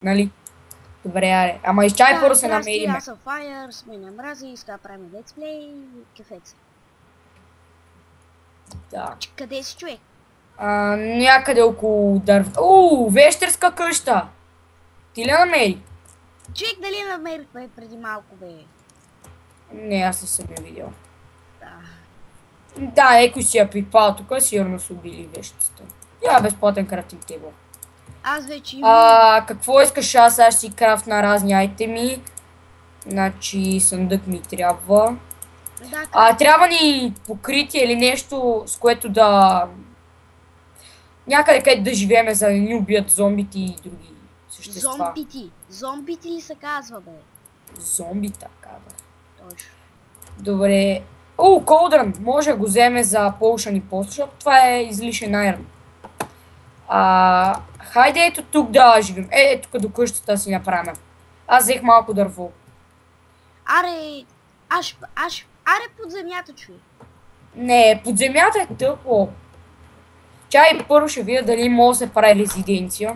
Нали? Добре, аре. Ама изчай първо се намериме. Аз съм Fire, с мен мрази, сега правим летсплей, кефет се. Да. Къде си, човек? Някъде около дърв... вещерска къща! Ти ли намери? Човек, дали намерихме преди малко, бе? Не, аз не съм я видял. Да. Да, някой си я пипал, тук сигурно са убили вещицата. Я безплатен крафтинг тейбъл. Аз вече имам... Какво искаш? Аз ще си крафтна разни айтеми. Значи съндък ми трябва. Да, трябва ни покритие или нещо, с което да... Някъде където да живееме, за да ни убият зомбите и други същества. Зомбити ли се казва, бе? Зомби, така, бе. Точно. Добре. Колдрън! Може да го вземе за Potion и Post, защото това е излишен Iron. Хайде ето тук да живим. Тук до къщата си направим. Аз взех малко дърво. Аре под земята, човек. Не, под земята е тъпо. Чай първо ще видя дали може да се прави резиденция.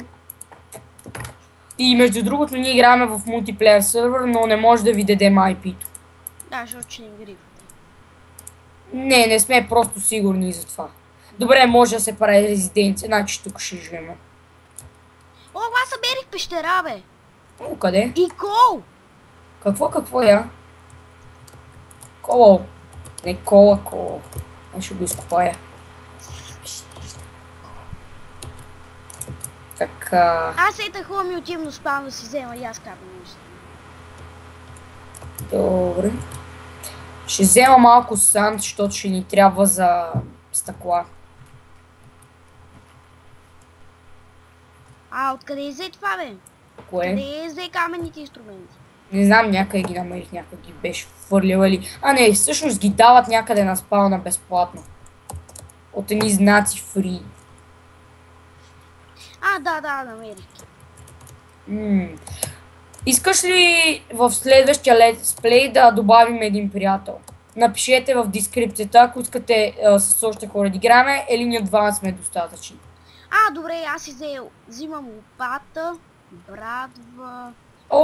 И между другото ние играме в мултиплеер сервер, но не може да ви дадем IP-то. Да, защото не грифате. Не сме просто сигурни за това. Добре, може да се прави резиденция, значи тук ще живеем. Аз съберих пещера, бе. Къде? И кол! Какво я? Коло. Не кола. Аз ще го изкопая. Така. Аз ета хубаво ми отивно спам да си взема и аз карам нещо. Добре. Ще взема малко санд, защото ще ни трябва за стъкла. Откъде взе това, бе? Кое? Къде взе каменните инструменти? Не знам, някъде ги намерих, някъде ги беше фърлил или... Не, всъщност ги дават някъде на спална безплатно. От едни знаци фри. Да, намерих. Искаш ли в следващия летсплей да добавим един приятел? Напишете в дескрипцията, ако искате с още хора да играме, или ние двама сме достатъчни. Добре, аз си взимам лопата, брадва...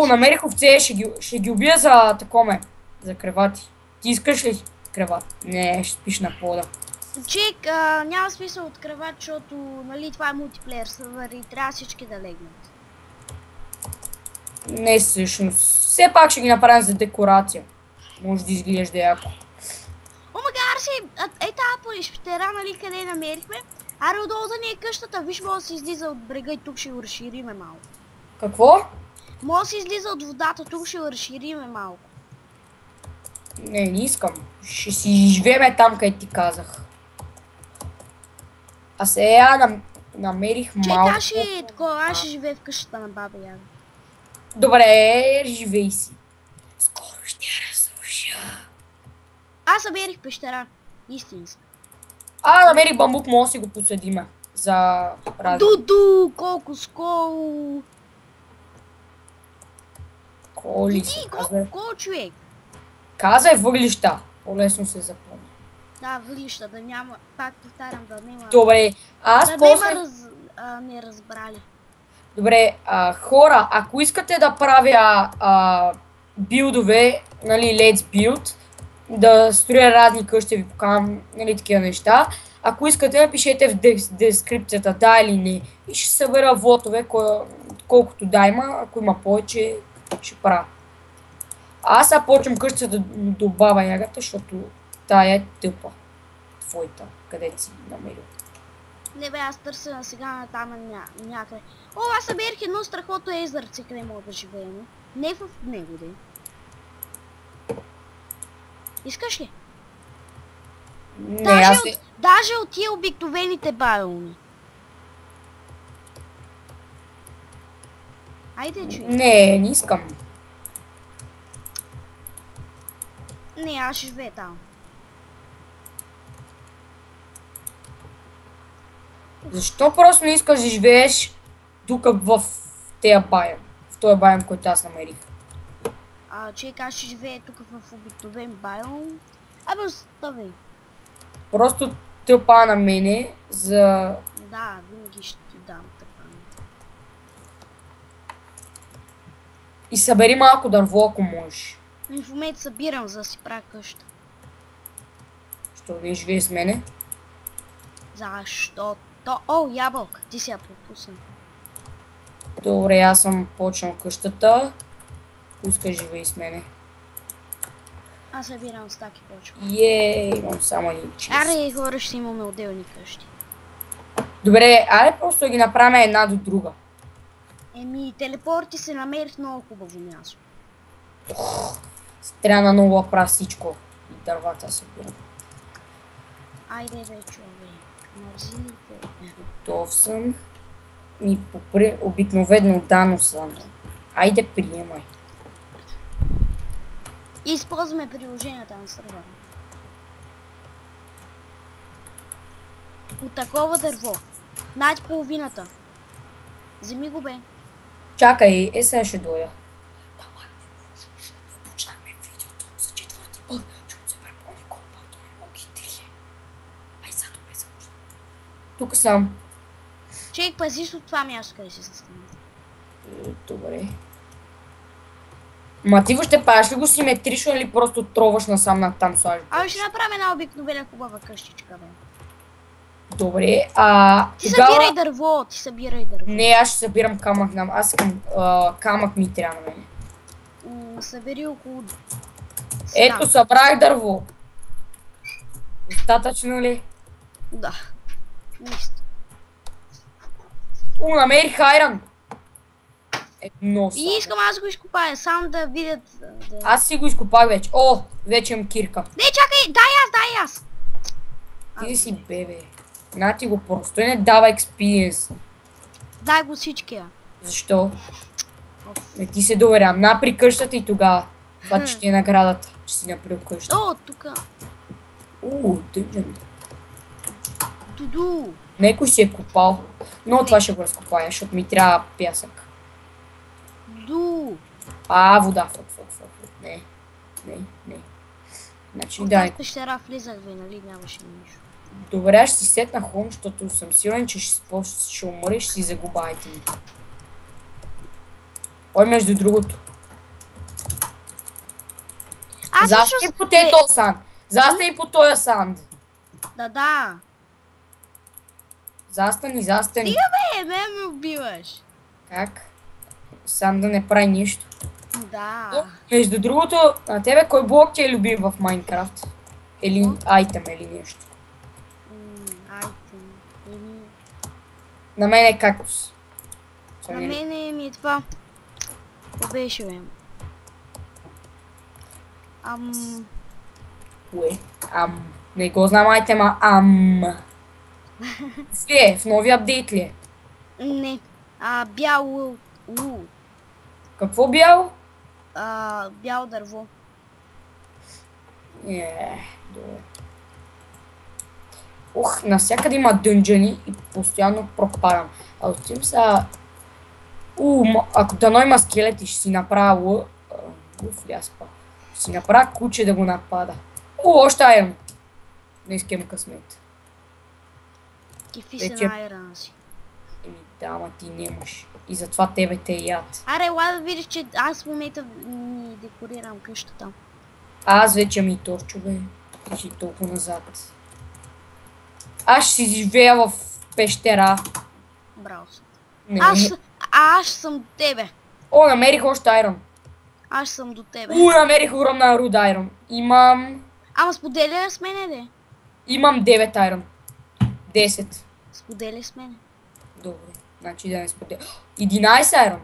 Намерих овце, ще ги убия за такоме, за кревати. Ти искаш ли креват? Не, ще спиш на пода. Чек, няма смисъл от креват, защото нали това е мултиплеер сервер и трябва всички да легнат. Не всъщност. Все пак ще ги направим за декорация. Може да изглежда яко. Арси, тази пещера, нали къде намерихме? Отдолу да ни е къщата, виж, може да се излиза от брега и тук ще го разшириме малко. Какво? Може да се излиза от водата, тук ще го разшириме малко. Не искам. Ще си живееме там, където ти казах. А сега намерих малко... Аз ще живея в къщата на баба Яга. Добре, живей си. Скоро ще я разруша. Аз съберих пещера. Истинска. Намерих бамбук, може да си го посадиме. За разни. Колко скол. Коли се казва. Колко човек? Казай въглища. По-лесно се запомня. Да, въглища, да няма, пак повтарям, да няма... Добре, не разбрали. Добре, хора, ако искате да правя билдове, нали, let's build, да строя разни къщи, ви покажам, нали, такива неща. Ако искате, напишете в дескрипцията да или не и ще събера вотове, колкото да има, ако има повече, ще правя. Аз сега почвам къщата до баба Ягата, защото тая е тъпа. Твоята, където си намерил. Не бе, аз търся сега на там някъде. Аз съберих едно страхотно езерце, къде мога да живеем. Не в него, де. Искаш ли? Не, даже от тия обикновените байоми. Айде, чуй. Не искам. Не, аз ще живея там. Защо просто не искаш да живееш тук в тези байом? В този байом, който аз намерих. Чек, аз ще живея тук в обикновен байом. Остави. Просто тъпа на мене за... Да, винаги ще ти дам тъпа. И събери малко дърво, ако можеш. В момента събирам, за да си правя къща. Що не живее с мене? Защо? О, ябълка, ти си я пропусна. Добре, аз съм почнал къщата. Пускай живее с мене. Аз събирам стаки почва. Имам само един чист. Аре, хора, ще имаме отделни къщи. Добре, айде просто ги направим една до друга. Телепорти се намери в много хубаво място. Трябва на ново да правя всичко. И дървата събирам. Айде бе, човек. Мързилите. Готов съм. Обикновено дано съм. Айде приемай. Използваме приложенията на сървъра. От такова дърво. Над половината. Вземи го бе. Чакай, сега ще дойда. Почнахме видеото за четвърти път. Чуем се препомни колпато не мога ги. Ай, сега добре се може. Тук съм. Човек, пазиш от това място, къде си се стане. Добре. Ма ти въобще правиш ли го симетрично или просто троваш насам на там слагаш? Абе ще направим една обикновена хубава къщичка, бе. Добре, Ти събирай дърво, ти събирай дърво. Не, аз ще събирам камък, аз искам камък ми трябва на мене. Събери около... Ето, събрах дърво. Достатъчно ли? Да. Нищо. Намерих айран. Едно само. И искам аз го изкопая, само да видят... Аз си го изкопах вече. О, вече имам кирка. Не, чакай, дай аз! Ти си бебе. На ти го просто не дава експириенс. Дай го всичкия. Защо? Не ти се доверям. Напри къщата и тогава. Това ще ти е наградата, че си направил къща. О, тука. Дънжен. Туду. Некой си е копал. Но това ще го разкопая, защото ми трябва пясък. Вода. Не. Значи дай. В пещера влизах ви, нали? Нямаше нищо. Добре, аз ще си сетна хом, защото съм сигурен, че ще умра и ще си загуба айтеми. Ой, между другото. Застани по този санд. Застани по този санд. Да. Застани. Стига бе, ме убиваш. Как? Санда не прави нищо. Да. Между другото, на тебе кой блок ти е любим в Майнкрафт? Или айтем или нещо? Айтем. На мен е кактус. На мен ми е това. Какво беше бе? Кое? Не го знам айтема. Свие, в новия апдейт ли е? Не. Бял лул. Какво бял? Бяло дърво. Добре. Навсякъде има дънджани и постоянно пропадам. Отивам са... ако дано има скелети, ще си направя ляспа. Ще си направя куче да го напада. Още айрон. Не искам късмет. Кефи се на айрона си. Да, ама ти нямаш. И затова тебе те яд. Аре, ела да видиш, че аз в момента ми декорирам къщата. Аз вече ми торчо, бе. Ти си толкова назад. Аз ще си живея в пещера. Браво съм. Аз съм до тебе. Намерих още айрон. Аз съм до тебе. Намерих огромна руда айрон. Имам... Ама споделя с мене, де. Имам 9 айрон. 10. Споделя с мене. Добре, значи да не споделя. 11 айрон.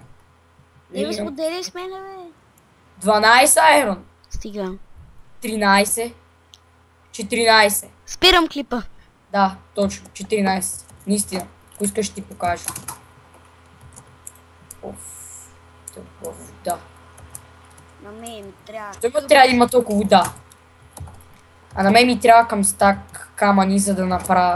Не споделя с мене, бе. 12 айрон. Стига. 13. 14. Спирам клипа. Да, точно. 14. Наистина. Ако искаш ще ти покажа. Толкова вода. На мен ми трябва. Защо трябва да има толкова вода? А на мен ми трябва към стак камъни, за да направя